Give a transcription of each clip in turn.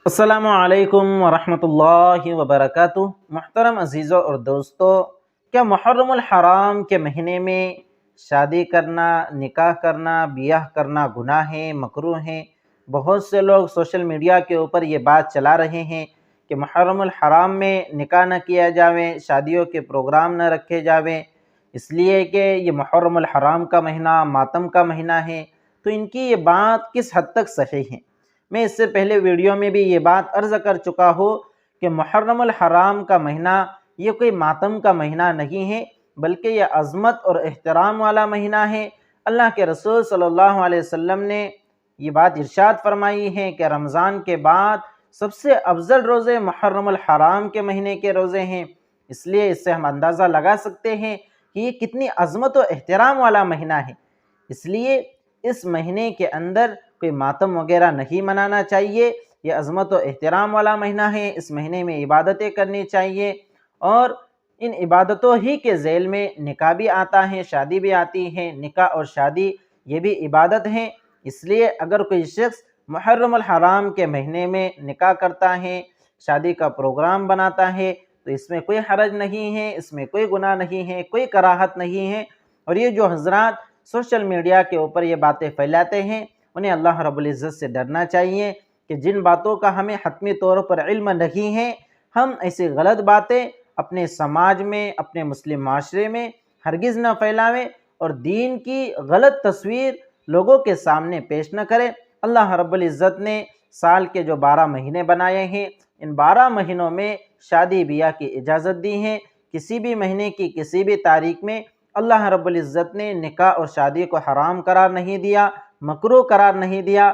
السلام علیکم ورحمۃ اللہ وبرکاتہ۔ محترم عزیزوں اور دوستو، کیا محرم الحرام کے مہینے میں شادی کرنا، نکاح کرنا، بیاہ کرنا گناہ ہے، مکروہ ہے؟ بہت سے لوگ سوشل میڈیا کے اوپر یہ بات چلا رہے ہیں کہ محرم الحرام میں نکاح نہ کیا جاوے، شادیوں کے پروگرام نہ رکھے جاویں، اس لیے کہ یہ محرم الحرام کا مہینہ ماتم کا مہینہ ہے۔ تو ان کی یہ بات کس حد تک صحیح ہے؟ میں اس سے پہلے ویڈیو میں بھی یہ بات عرض کر چکا ہوں کہ محرم الحرام کا مہینہ یہ کوئی ماتم کا مہینہ نہیں ہے، بلکہ یہ عظمت اور احترام والا مہینہ ہے۔ اللہ کے رسول صلی اللہ علیہ وسلم نے یہ بات ارشاد فرمائی ہے کہ رمضان کے بعد سب سے افضل روزے محرم الحرام کے مہینے کے روزے ہیں۔ اس لیے اس سے ہم اندازہ لگا سکتے ہیں کہ یہ کتنی عظمت و احترام والا مہینہ ہے۔ اس لیے اس مہینے کے اندر کوئی ماتم وغیرہ نہیں منانا چاہیے۔ یہ عظمت و احترام والا مہینہ ہے، اس مہینے میں عبادتیں کرنی چاہیے، اور ان عبادتوں ہی کے ذیل میں نکاح بھی آتا ہے، شادی بھی آتی ہے۔ نکاح اور شادی یہ بھی عبادت ہیں۔ اس لیے اگر کوئی شخص محرم الحرام کے مہینے میں نکاح کرتا ہے، شادی کا پروگرام بناتا ہے، تو اس میں کوئی حرج نہیں ہے، اس میں کوئی گناہ نہیں ہے، کوئی کراہت نہیں ہے۔ اور یہ جو حضرات سوشل میڈیا کے اوپر یہ باتیں پھیلاتے ہیں، انہیں اللہ رب العزت سے ڈرنا چاہیے کہ جن باتوں کا ہمیں حتمی طور پر علم نہیں ہے، ہم ایسی غلط باتیں اپنے سماج میں، اپنے مسلم معاشرے میں ہرگز نہ پھیلاویں، اور دین کی غلط تصویر لوگوں کے سامنے پیش نہ کریں۔ اللہ رب العزت نے سال کے جو 12 مہینے بنائے ہیں، ان 12 مہینوں میں شادی بیاہ کی اجازت دی ہے۔ کسی بھی مہینے کی کسی بھی تاریخ میں اللہ رب العزت نے نکاح اور شادی کو حرام قرار نہیں دیا، مکروہ قرار نہیں دیا۔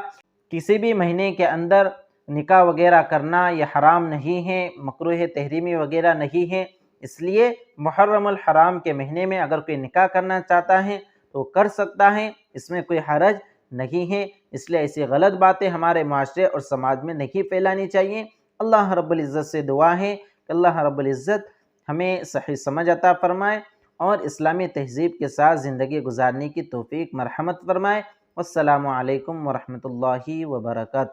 کسی بھی مہینے کے اندر نکاح وغیرہ کرنا یہ حرام نہیں ہے، مکروہ تحریمی وغیرہ نہیں ہے۔ اس لیے محرم الحرام کے مہینے میں اگر کوئی نکاح کرنا چاہتا ہے تو کر سکتا ہے، اس میں کوئی حرج نہیں ہے۔ اس لیے ایسی غلط باتیں ہمارے معاشرے اور سماج میں نہیں پھیلانی چاہیے۔ اللہ رب العزت سے دعا ہے کہ اللہ رب العزت ہمیں صحیح سمجھ عطا فرمائے اور اسلامی تہذیب کے ساتھ زندگی گزارنے کی توفیق مرحمت فرمائے۔ والسلام علیکم ورحمۃ اللہ وبرکاتہ۔